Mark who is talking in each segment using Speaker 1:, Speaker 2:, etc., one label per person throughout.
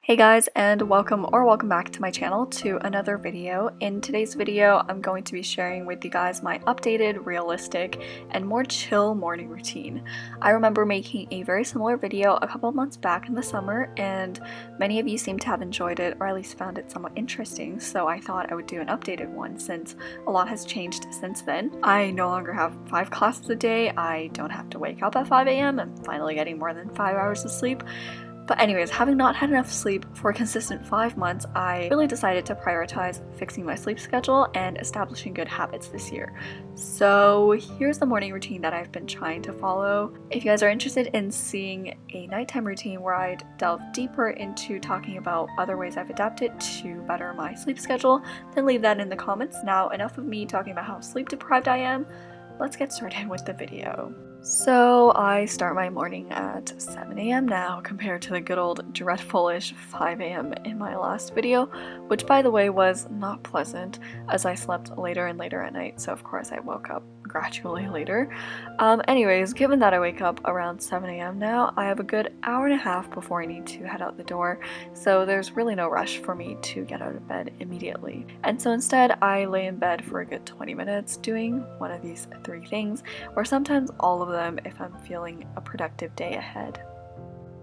Speaker 1: Hey guys, and welcome back to my channel to another video. In today's video, I'm going to be sharing with you guys my updated, realistic, and more chill morning routine. I remember making a very similar video a couple of months back in the summer, and many of you seem to have enjoyed it or at least found it somewhat interesting, so I thought I would do an updated one since a lot has changed since then. I no longer have 5 classes a day, I don't have to wake up at 5 a.m. I'm finally getting more than 5 hours of sleep. But anyways, having not had enough sleep for a consistent 5 months, I really decided to prioritize fixing my sleep schedule and establishing good habits this year. So here's the morning routine that I've been trying to follow. If you guys are interested in seeing a nighttime routine where I'd delve deeper into talking about other ways I've adapted to better my sleep schedule, then leave that in the comments. Now, enough of me talking about how sleep deprived I am. Let's get started with the video. So I start my morning at 7 a.m. now compared to the good old dreadful-ish 5 a.m. in my last video, which by the way was not pleasant as I slept later and later at night, so of course I woke up gradually later. Anyways, given that I wake up around 7 a.m. now, I have a good hour and a half before I need to head out the door, so there's really no rush for me to get out of bed immediately. And so instead, I lay in bed for a good 20 minutes doing one of these 3 things, or sometimes all of them if I'm feeling a productive day ahead.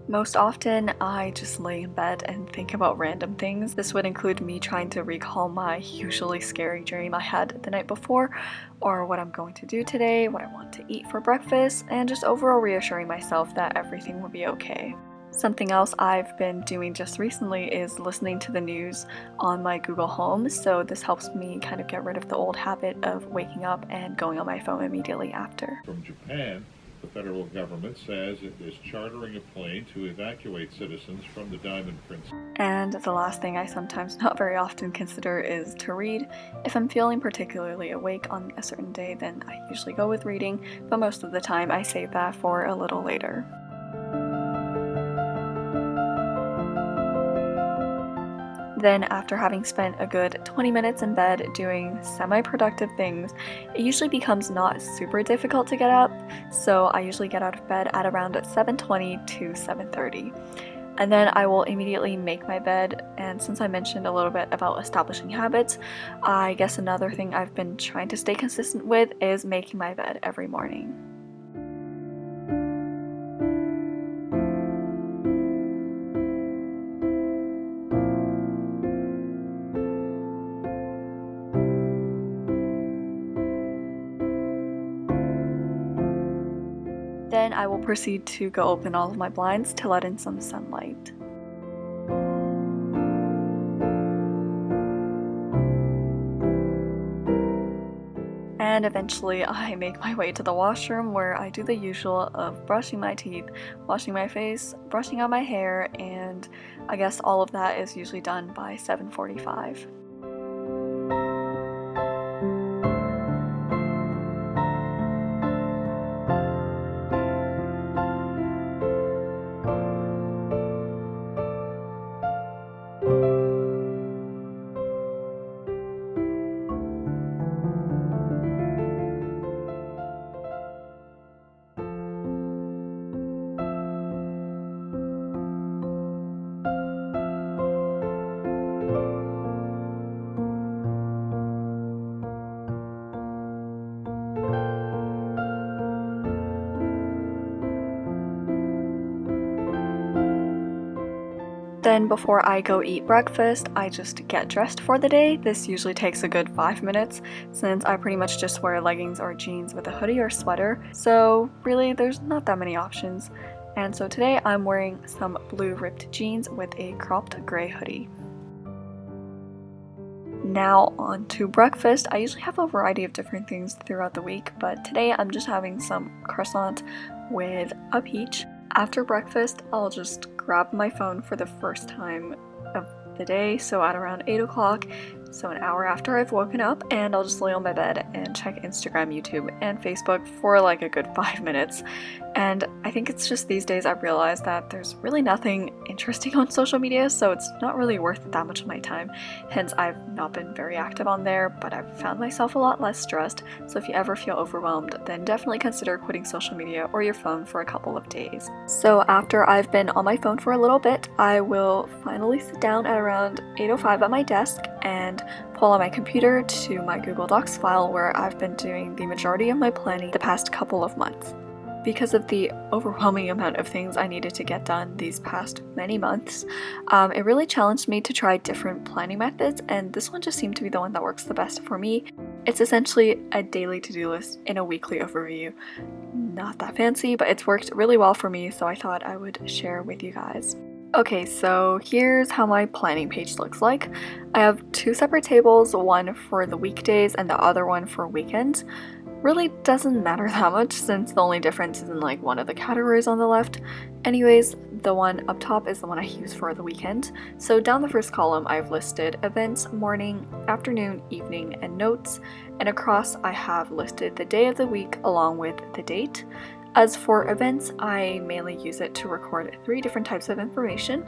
Speaker 1: Most often, I just lay in bed and think about random things. This would include me trying to recall my usually scary dream I had the night before, or what I'm going to do today, what I want to eat for breakfast, and just overall reassuring myself that everything will be okay. Something else I've been doing just recently is listening to the news on my Google Home, so this helps me kind of get rid of the old habit of waking up and going on my phone immediately after.
Speaker 2: From Japan, the federal government says it is chartering a plane to evacuate citizens from the Diamond Princess.
Speaker 1: And the last thing I sometimes not very often consider is to read. If I'm feeling particularly awake on a certain day, then I usually go with reading, but most of the time I save that for a little later. Then, after having spent a good 20 minutes in bed doing semi-productive things, it usually becomes not super difficult to get up, so I usually get out of bed at around 7:20 to 7:30. And then I will immediately make my bed, and since I mentioned a little bit about establishing habits, I guess another thing I've been trying to stay consistent with is making my bed every morning. Then I will proceed to go open all of my blinds to let in some sunlight. And eventually I make my way to the washroom where I do the usual of brushing my teeth, washing my face, brushing out my hair, and I guess all of that is usually done by 7:45. Then before I go eat breakfast, I just get dressed for the day. This usually takes a good 5 minutes since I pretty much just wear leggings or jeans with a hoodie or sweater, so really there's not that many options. And so today I'm wearing some blue ripped jeans with a cropped gray hoodie. Now on to breakfast. I usually have a variety of different things throughout the week, but today I'm just having some croissant with a peach. After breakfast, I'll just grab my phone for the first time of the day, so at around 8 o'clock, so an hour after I've woken up, and I'll just lay on my bed and check Instagram, YouTube, and Facebook for like a good 5 minutes. And I think it's just these days I've realized that there's really nothing interesting on social media, so it's not really worth that much of my time. Hence, I've not been very active on there, but I've found myself a lot less stressed. So if you ever feel overwhelmed, then definitely consider quitting social media or your phone for a couple of days. So after I've been on my phone for a little bit, I will finally sit down at around 8:05 at my desk and pull on my computer to my Google Docs file where I've been doing the majority of my planning the past couple of months. Because of the overwhelming amount of things I needed to get done these past many months, it really challenged me to try different planning methods, and this one just seemed to be the one that works the best for me. It's essentially a daily to-do list in a weekly overview. Not that fancy, but it's worked really well for me, so I thought I would share with you guys. Okay, so here's how my planning page looks like. I have 2 separate tables, one for the weekdays and the other one for weekends. Really doesn't matter that much since the only difference is in like one of the categories on the left. Anyways, the one up top is the one I use for the weekend. So down the first column I've listed events, morning, afternoon, evening, and notes, and across I have listed the day of the week along with the date. As for events, I mainly use it to record 3 different types of information,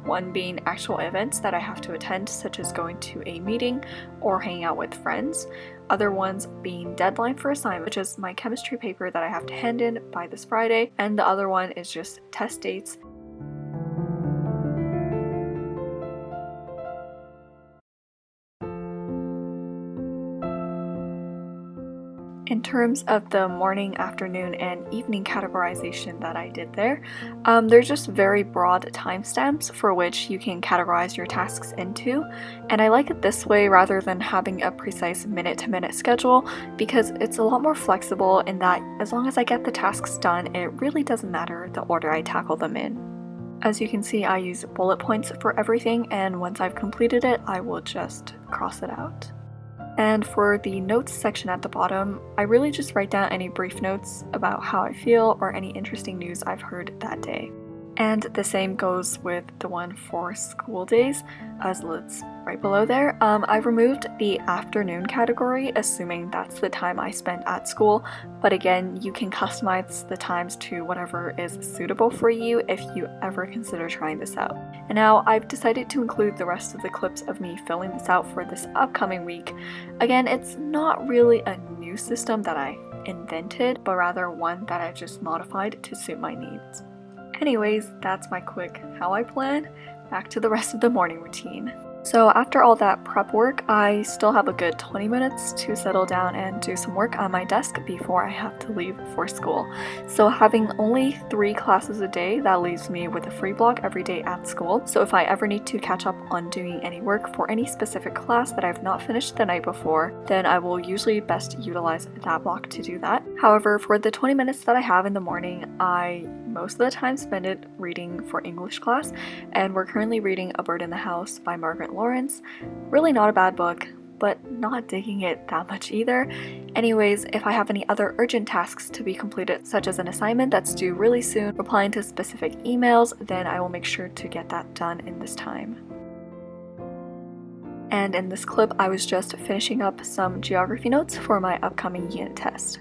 Speaker 1: one being actual events that I have to attend, such as going to a meeting or hanging out with friends, other ones being deadline for assignment, which is my chemistry paper that I have to hand in by this Friday, and the other one is just test dates. In terms of the morning, afternoon, and evening categorization that I did there, they're just very broad timestamps for which you can categorize your tasks into, and I like it this way rather than having a precise minute-to-minute schedule because it's a lot more flexible in that as long as I get the tasks done, it really doesn't matter the order I tackle them in. As you can see, I use bullet points for everything, and once I've completed it, I will just cross it out. And for the notes section at the bottom, I really just write down any brief notes about how I feel or any interesting news I've heard that day. And the same goes with the one for school days, as it's right below there. I've removed the afternoon category, assuming that's the time I spend at school, but again, you can customize the times to whatever is suitable for you if you ever consider trying this out. And now I've decided to include the rest of the clips of me filling this out for this upcoming week. Again, it's not really a new system that I invented, but rather one that I've just modified to suit my needs. Anyways, that's my quick how I plan. Back to the rest of the morning routine. So after all that prep work, I still have a good 20 minutes to settle down and do some work on my desk before I have to leave for school. So having only 3 classes a day, that leaves me with a free block every day at school. So if I ever need to catch up on doing any work for any specific class that I've not finished the night before, then I will usually best utilize that block to do that. However, for the 20 minutes that I have in the morning, I most of the time spend it reading for English class, and we're currently reading A Bird in the House by Margaret Lawrence. Really not a bad book, but not digging it that much either. Anyways, if I have any other urgent tasks to be completed, such as an assignment that's due really soon, replying to specific emails, then I will make sure to get that done in this time. And in this clip, I was just finishing up some geography notes for my upcoming unit test.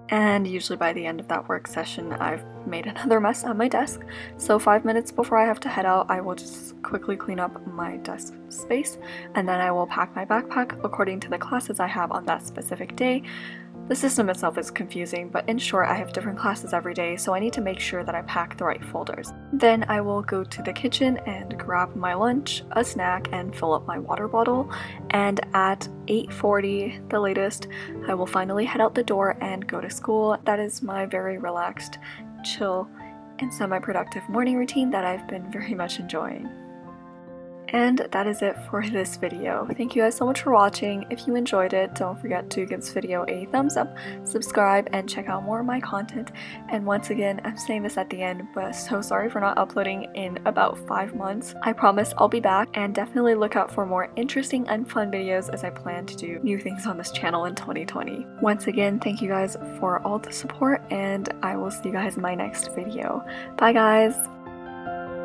Speaker 1: And usually by the end of that work session, I've made another mess at my desk. So 5 minutes before I have to head out, I will just quickly clean up my desk space, and then I will pack my backpack according to the classes I have on that specific day. The system itself is confusing, but in short, I have different classes every day, so I need to make sure that I pack the right folders. Then I will go to the kitchen and grab my lunch, a snack, and fill up my water bottle. And at 8:40, the latest, I will finally head out the door and go to school. That is my very relaxed, chill, and semi-productive morning routine that I've been very much enjoying. And that is it for this video. Thank you guys so much for watching. If you enjoyed it, don't forget to give this video a thumbs up, subscribe, and check out more of my content. And once again, I'm saying this at the end, but so sorry for not uploading in about 5 months. I promise I'll be back, and definitely look out for more interesting and fun videos as I plan to do new things on this channel in 2020. Once again, thank you guys for all the support, and I will see you guys in my next video. Bye guys!